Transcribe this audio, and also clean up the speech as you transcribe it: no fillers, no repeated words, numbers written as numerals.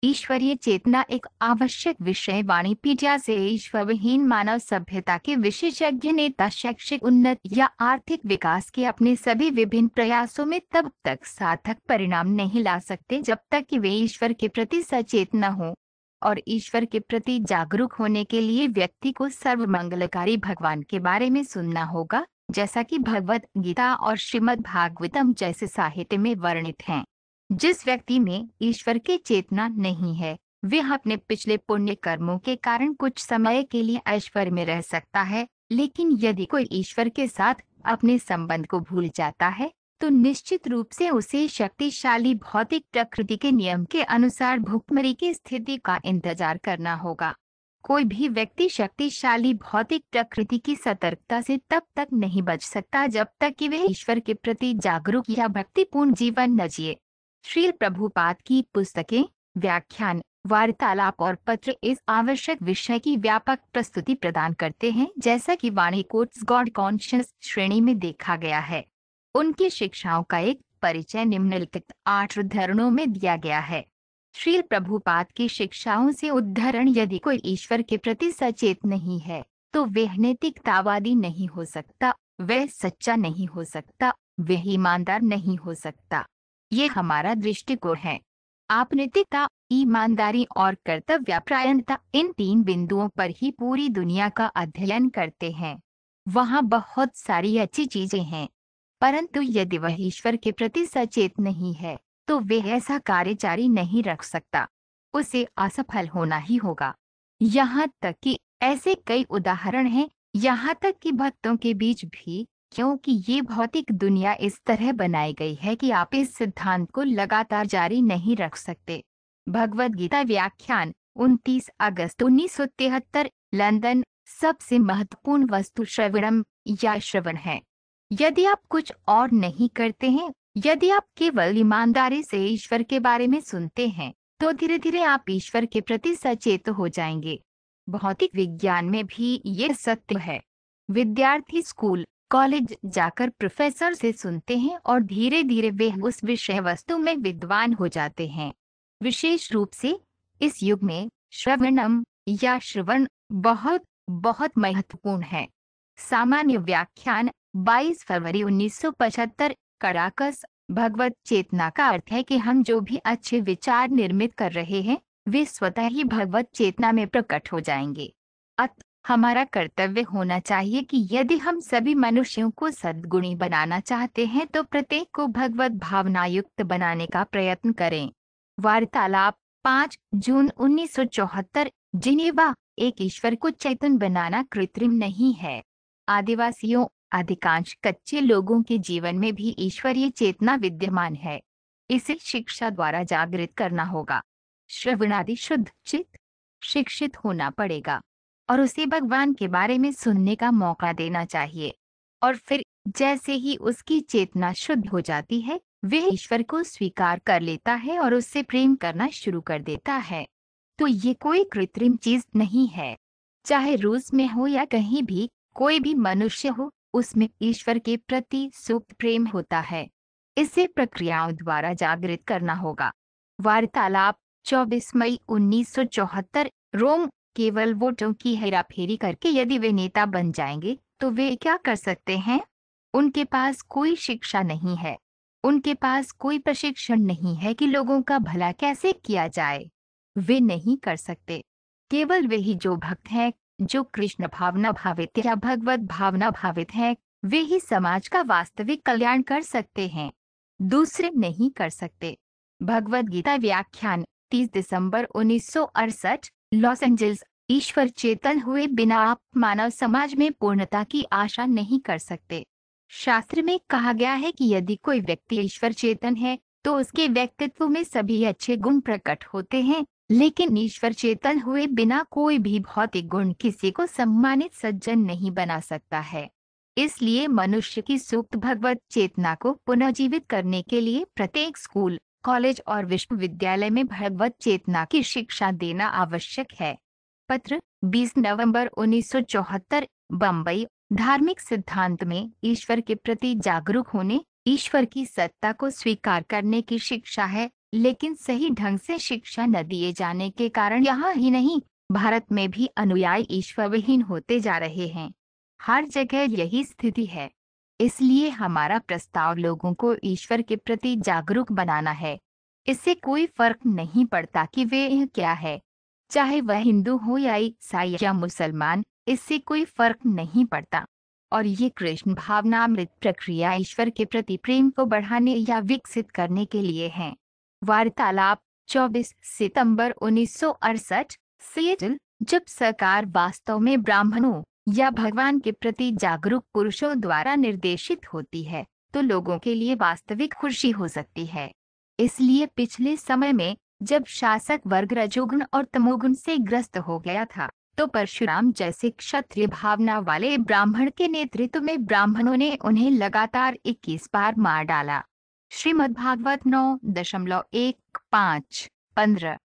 ईश्वरीय चेतना एक आवश्यक विषय वाणिपीडिया से ईश्वरविहीन मानव सभ्यता के विशेषज्ञ नेता शैक्षिक उन्नति या आर्थिक विकास के अपने सभी विभिन्न प्रयासों में तब तक सार्थक परिणाम नहीं ला सकते जब तक कि वे ईश्वर के प्रति सचेत न हो। और ईश्वर के प्रति जागरूक होने के लिए व्यक्ति को सर्वमंगलकारी भगवान के बारे में सुनना होगा, जैसा कि भगवत गीता और श्रीमद् भागवतम जैसे साहित्य में वर्णित हैं। जिस व्यक्ति में ईश्वर की चेतना नहीं है, वह अपने पिछले पुण्य कर्मों के कारण कुछ समय के लिए ऐश्वर्य में रह सकता है, लेकिन यदि कोई ईश्वर के साथ अपने संबंध को भूल जाता है तो निश्चित रूप से उसे शक्तिशाली भौतिक प्रकृति के नियम के अनुसार भुखमरी की स्थिति का इंतजार करना होगा। कोई भी व्यक्ति शक्तिशाली भौतिक प्रकृति की सतर्कता से तब तक नहीं बच सकता जब तक कि वह ईश्वर के प्रति जागरूक या भक्तिपूर्ण जीवन न जिए। श्रील प्रभुपाद की पुस्तकें, व्याख्यान, वार्तालाप और पत्र इस आवश्यक विषय की व्यापक प्रस्तुति प्रदान करते हैं, जैसा कि वाणी कोट्स गॉड कॉन्शियस श्रेणी में देखा गया है। उनकी शिक्षाओं का एक परिचय निम्नलिखित 8 उद्धरणों में दिया गया है। श्रील प्रभुपाद की शिक्षाओं से उद्धरण: यदि कोई ईश्वर के प्रति सचेत नहीं है तो वह नैतिकतावादी नहीं हो सकता, वह सच्चा नहीं हो सकता, वह ईमानदार नहीं हो सकता। ये हमारा दृष्टिकोण है। आप नैतिकता, ईमानदारी और कर्तव्यपरायणता, इन 3 बिंदुओं पर ही पूरी दुनिया का अध्ययन करते हैं। वहाँ बहुत सारी अच्छी चीजें हैं, परंतु यदि वह ईश्वर के प्रति सचेत नहीं है तो वह ऐसा कार्य जारी नहीं रख सकता, उसे असफल होना ही होगा। यहाँ तक कि ऐसे कई उदाहरण हैं, यहाँ तक कि भक्तों के बीच भी, क्योंकि ये भौतिक दुनिया इस तरह बनाई गई है कि आप इस सिद्धांत को लगातार जारी नहीं रख सकते। भगवद गीता व्याख्यान 29 अगस्त 1973, लंदन। सबसे महत्वपूर्ण वस्तु श्रवणम या श्रवण है। यदि आप कुछ और नहीं करते हैं, यदि आप केवल ईमानदारी से ईश्वर के बारे में सुनते हैं, तो धीरे धीरे आप ईश्वर के प्रति सचेत हो जाएंगे। भौतिक विज्ञान में भी ये सत्य है। विद्यार्थी स्कूल, कॉलेज जाकर प्रोफेसर से सुनते हैं और धीरे धीरे वे उस विषय वस्तु में विद्वान हो जाते हैं। विशेष रूप से इस युग में श्रवणम या श्रवण बहुत बहुत महत्वपूर्ण है। सामान्य व्याख्यान 22 फरवरी 1975, कराकस। भगवत चेतना का अर्थ है कि हम जो भी अच्छे विचार निर्मित कर रहे हैं वे स्वतः ही भगवत चेतना में प्रकट हो जाएंगे। हमारा कर्तव्य होना चाहिए कि यदि हम सभी मनुष्यों को सद्गुणी बनाना चाहते हैं तो प्रत्येक को भगवत भावनायुक्त बनाने का प्रयत्न करें। वार्तालाप 5 जून 1974, जिनेवा। एक ईश्वर को चैतन्य बनाना कृत्रिम नहीं है। आदिवासियों, अधिकांश कच्चे लोगों के जीवन में भी ईश्वरीय चेतना विद्यमान है। इसे शिक्षा द्वारा जागृत करना होगा। श्रवणादि शुद्ध चित्त शिक्षित होना पड़ेगा और उसे भगवान के बारे में सुनने का मौका देना चाहिए। और फिर जैसे ही उसकी चेतना शुद्ध हो जाती है, वह ईश्वर को स्वीकार कर लेता है और उससे प्रेम करना शुरू कर देता है। तो ये कोई कृत्रिम चीज नहीं है। चाहे रूस में हो या कहीं भी, कोई भी मनुष्य हो, उसमें ईश्वर के प्रति सुप्त प्रेम होता है। इसे प्रक्रियाओं द्वारा जागृत करना होगा। वार्तालाप 24 मई 1974, रोम। केवल वोटों की हेराफेरी करके यदि वे नेता बन जाएंगे तो वे क्या कर सकते हैं? उनके पास कोई शिक्षा नहीं है, उनके पास कोई प्रशिक्षण नहीं है कि लोगों का भला कैसे किया जाए। वे नहीं कर सकते। केवल वे ही जो भक्त हैं, जो कृष्ण भावना भावित या भगवत भावना भावित हैं, वे ही समाज का वास्तविक कल्याण कर सकते हैं, दूसरे नहीं कर सकते। भगवद गीता व्याख्यान 30 दिसंबर 1968, लॉस एंजल्स। ईश्वर चेतन हुए बिना आप मानव समाज में पूर्णता की आशा नहीं कर सकते। शास्त्र में कहा गया है कि यदि कोई व्यक्ति ईश्वर चेतन है तो उसके व्यक्तित्व में सभी अच्छे गुण प्रकट होते हैं, लेकिन ईश्वर चेतन हुए बिना कोई भी भौतिक गुण किसी को सम्मानित सज्जन नहीं बना सकता है। इसलिए मनुष्य की सुप्त भगवत चेतना को पुनर्जीवित करने के लिए प्रत्येक स्कूल, कॉलेज और विश्वविद्यालय में भगवत चेतना की शिक्षा देना आवश्यक है। पत्र 20 नवंबर 1974, बम्बई। धार्मिक सिद्धांत में ईश्वर के प्रति जागरूक होने, ईश्वर की सत्ता को स्वीकार करने की शिक्षा है। लेकिन सही ढंग से शिक्षा न दिए जाने के कारण यहाँ ही नहीं, भारत में भी अनुयायी ईश्वरविहीन होते जा रहे हैं। हर जगह यही स्थिति है। इसलिए हमारा प्रस्ताव लोगों को ईश्वर के प्रति जागरूक बनाना है। इससे कोई फर्क नहीं पड़ता कि वे क्या है, चाहे वह हिंदू हो या ईसाई या मुसलमान, इससे कोई फर्क नहीं पड़ता। और ये कृष्ण भावनामृत प्रक्रिया ईश्वर के प्रति प्रेम को बढ़ाने या विकसित करने के लिए है। वार्तालाप 24 सितंबर 1968, सिएटल। जब सरकार वास्तव में ब्राह्मणों या भगवान के प्रति जागरूक पुरुषों द्वारा निर्देशित होती है, तो लोगों के लिए वास्तविक खुशी हो सकती है। इसलिए पिछले समय में जब शासक वर्ग रजोगुण और तमोगुण से ग्रस्त हो गया था, तो परशुराम जैसे क्षत्रिय भावना वाले ब्राह्मण के नेतृत्व में ब्राह्मणों ने उन्हें लगातार 21 बार मार डाला। श्रीमद्भागवत 9.15-15